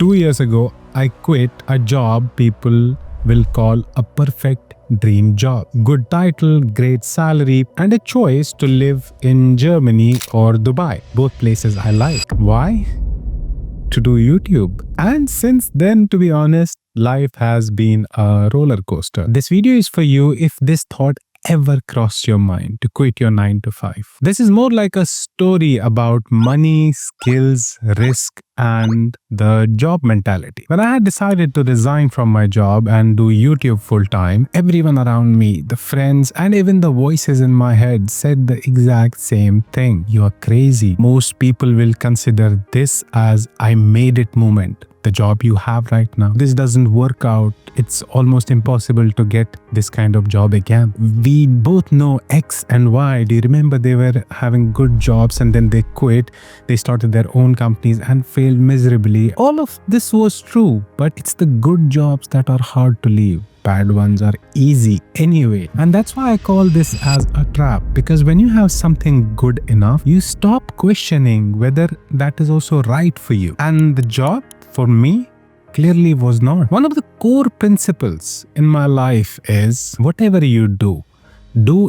2 years ago, I quit a job people will call a perfect dream job. Good title, great salary, and a choice to live in Germany or Dubai. Both places I like. Why? To do YouTube. And since then, to be honest, life has been a roller coaster. This video is for you if this thought ever crossed your mind to quit your 9 to 5. This is more like a story about money, skills, risk, and the job mentality. When I had decided to resign from my job and do YouTube full time, everyone around me, the friends, and even the voices in my head said the exact same thing. You are crazy. Most people will consider this as I made it moment. The job you have right now, this doesn't work out. It's almost impossible to get this kind of job again. We both know X and Y. Do you remember they were having good jobs and then they quit? They started their own companies and failed miserably. All of this was true, but it's the good jobs that are hard to leave. Bad ones are easy anyway. And that's why I call this as a trap, because when you have something good enough, you stop questioning whether that is also right for you. And the job, for me, clearly was not. One of the core principles in my life is whatever you do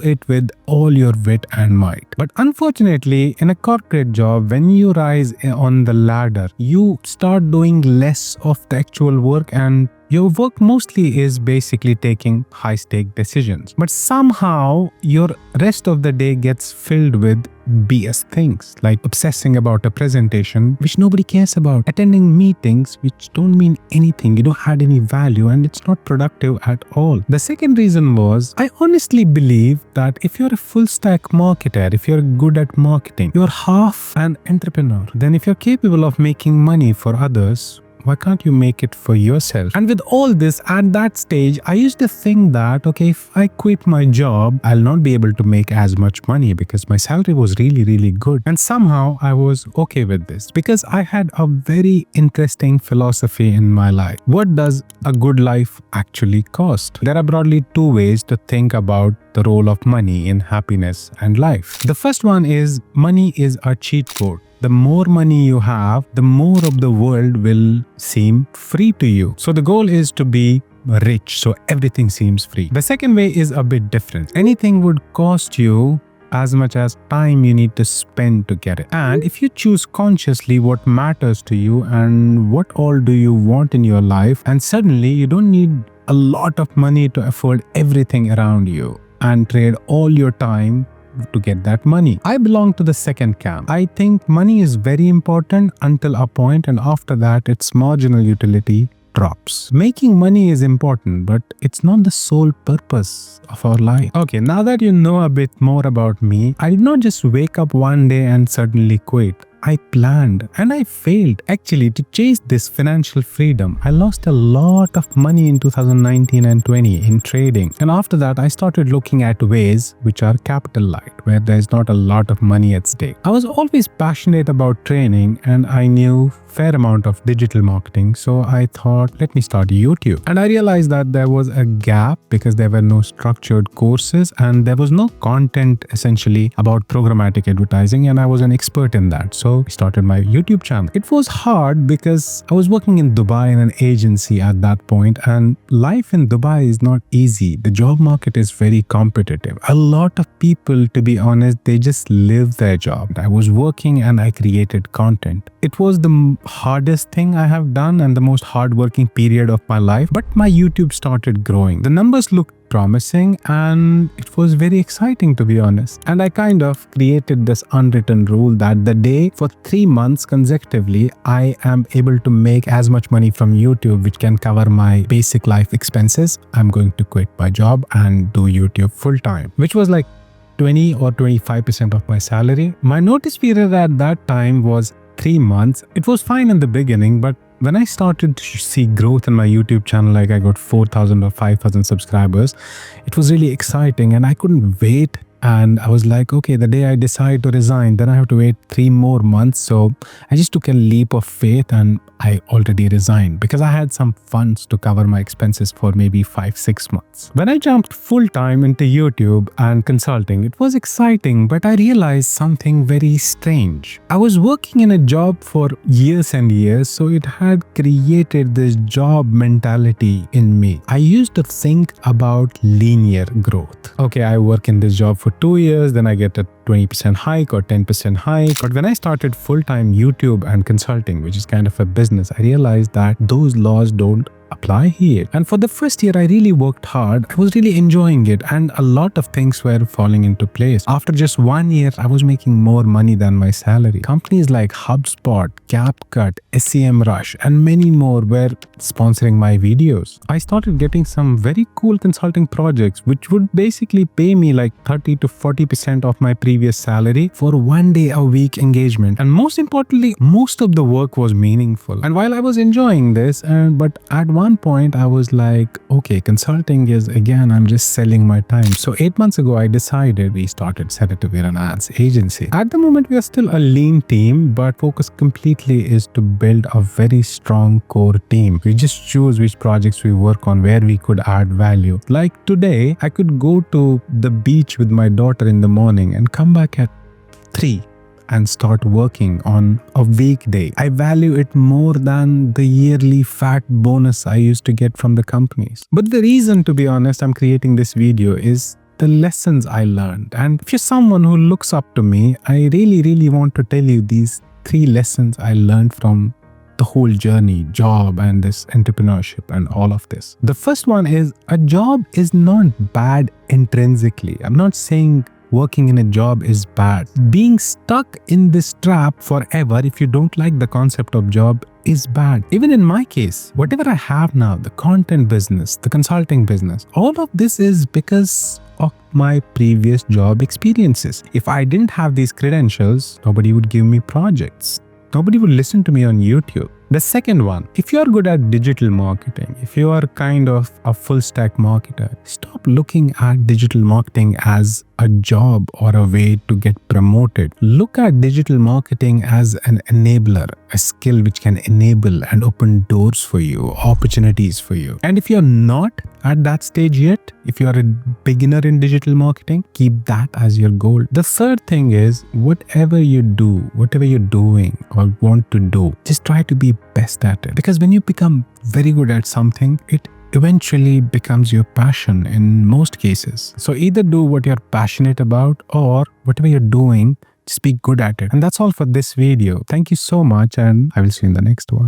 it with all your wit and might. But unfortunately, in a corporate job, when you rise on the ladder, you start doing less of the actual work, and your work mostly is basically taking high-stake decisions. But somehow, your rest of the day gets filled with BS things, like obsessing about a presentation which nobody cares about, attending meetings which don't mean anything, you don't add any value, and it's not productive at all. The second reason was, I honestly believe that if you're a full-stack marketer, if you're good at marketing, you're half an entrepreneur. Then if you're capable of making money for others, why can't you make it for yourself? And with all this, at that stage, I used to think that, okay, if I quit my job, I'll not be able to make as much money because my salary was really, really good. And somehow I was okay with this because I had a very interesting philosophy in my life. What does a good life actually cost? There are broadly two ways to think about the role of money in happiness and life. The first one is money is a cheat code. The more money you have, the more of the world will seem free to you. So the goal is to be rich, so everything seems free. The second way is a bit different. Anything would cost you as much as time you need to spend to get it. And if you choose consciously what matters to you and what all do you want in your life, and suddenly you don't need a lot of money to afford everything around you and trade all your time to get that money. I belong to the second camp. I think money is very important until a point, and after that its marginal utility drops. Making money is important, but it's not the sole purpose of our life. Okay, now that you know a bit more about me, I did not just wake up one day and suddenly quit. I planned and I failed actually to chase this financial freedom. I lost a lot of money in 2019 and 20 in trading. And after that, I started looking at ways which are capital light, where there's not a lot of money at stake. I was always passionate about training and I knew fair amount of digital marketing. So I thought, let me start YouTube. And I realized that there was a gap because there were no structured courses and there was no content essentially about programmatic advertising, and I was an expert in that. So I started my YouTube channel. It was hard because I was working in Dubai in an agency at that point, and life in Dubai is not easy. The job market is very competitive. A lot of people, to be honest, they just live their job. I was working and I created content. It was the hardest thing I have done and the most hardworking period of my life, but my YouTube started growing. The numbers looked promising and it was very exciting, to be honest. And I kind of created this unwritten rule that the day for 3 months consecutively, I am able to make as much money from YouTube which can cover my basic life expenses, I'm going to quit my job and do YouTube full time, which was like 20 or 25% of my salary. My notice period at that time was 3 months. It was fine in the beginning, but when I started to see growth in my YouTube channel, like I got 4,000 or 5,000 subscribers, it was really exciting and I couldn't wait And I was like, okay, the day I decide to resign, then I have to wait 3 more months. So I just took a leap of faith and I already resigned because I had some funds to cover my expenses for maybe 5-6 months. When I jumped full time into YouTube and consulting, it was exciting, but I realized something very strange. I was working in a job for years and years, so it had created this job mentality in me. I used to think about linear growth. Okay, I work in this job for 2 years, then I get a 20% hike or 10% hike. But when I started full-time YouTube and consulting, which is kind of a business, I realized that those laws don't apply here. And for the first year, I really worked hard. I was really enjoying it, and a lot of things were falling into place. After just 1 year, I was making more money than my salary. Companies like HubSpot, CapCut, SEMrush, and many more were sponsoring my videos. I started getting some very cool consulting projects, which would basically pay me like 30 to 40% of my previous salary for 1 day a week engagement. And most importantly, most of the work was meaningful. And while I was enjoying this, but at one point I was like, okay, consulting is, again, I'm just selling my time. So 8 months ago, I decided we started Sedative an ads agency. At the moment, we are still a lean team, but focus completely is to build a very strong core team. We just choose which projects we work on, where we could add value. Like today, I could go to the beach with my daughter in the morning and come back at 3 and start working on a weekday. I value it more than the yearly fat bonus I used to get from the companies. But the reason, to be honest, I'm creating this video is the lessons I learned. And if you're someone who looks up to me, I really want to tell you these 3 lessons I learned from the whole journey, job and this entrepreneurship and all of this. The first one is, a job is not bad intrinsically. I'm not saying working in a job is bad. Being stuck in this trap forever, if you don't like the concept of job, is bad. Even in my case, whatever I have now, the content business, the consulting business, all of this is because of my previous job experiences. If I didn't have these credentials, nobody would give me projects. Nobody would listen to me on YouTube. The second one, if you are good at digital marketing, if you are kind of a full stack marketer, stop looking at digital marketing as a job or a way to get promoted. Look at digital marketing as an enabler, a skill which can enable and open doors for you, opportunities for you. And if you're not at that stage yet, if you're a beginner in digital marketing, keep that as your goal. The third thing is, whatever you do, whatever you're doing or want to do, just try to be best at it. Because when you become very good at something, it eventually becomes your passion in most cases. So either do what you're passionate about, or whatever you're doing, just be good at it. And that's all for this video. Thank you so much, and I will see you in the next one.